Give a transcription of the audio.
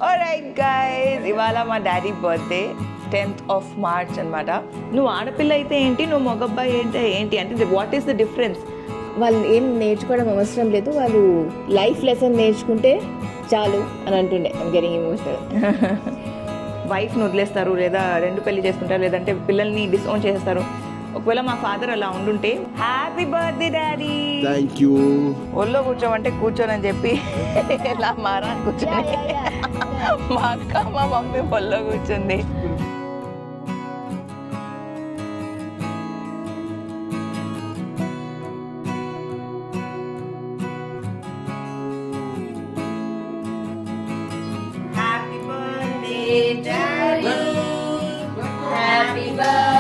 Alright guys, ఇవాళ మా daddy birthday 10th of March అనమాట. నువ్వు ఆడపిల్ల అయితే ఏంటి, నువ్వు మగబ్బాయి అయితే ఏంటి అంటే వాట్ ఈస్ ద డిఫరెన్స్? వాళ్ళు ఏం నేర్చుకోవడం అవసరం లేదు, వాళ్ళు లైఫ్ లెసన్ నేర్చుకుంటే చాలు అని అంటుండే. I'm getting emotional. వైఫ్ని వదిలేస్తారు, లేదా రెండు పెళ్లి చేసుకుంటారు, లేదంటే పిల్లల్ని డిసౌన్ చేసేస్తారు. ఒకవేళ మా ఫాదర్ అలా ఉండుంటే happy birthday daddy, thank you, ఒళ్ళో కూర్చోమంటే కూర్చోనని చెప్పి ఇలా మారా కూర్చొని మా అక్క మా మమ్మీ ఒళ్ళో కూర్చుంది. Happy birthday daddy, happy birthday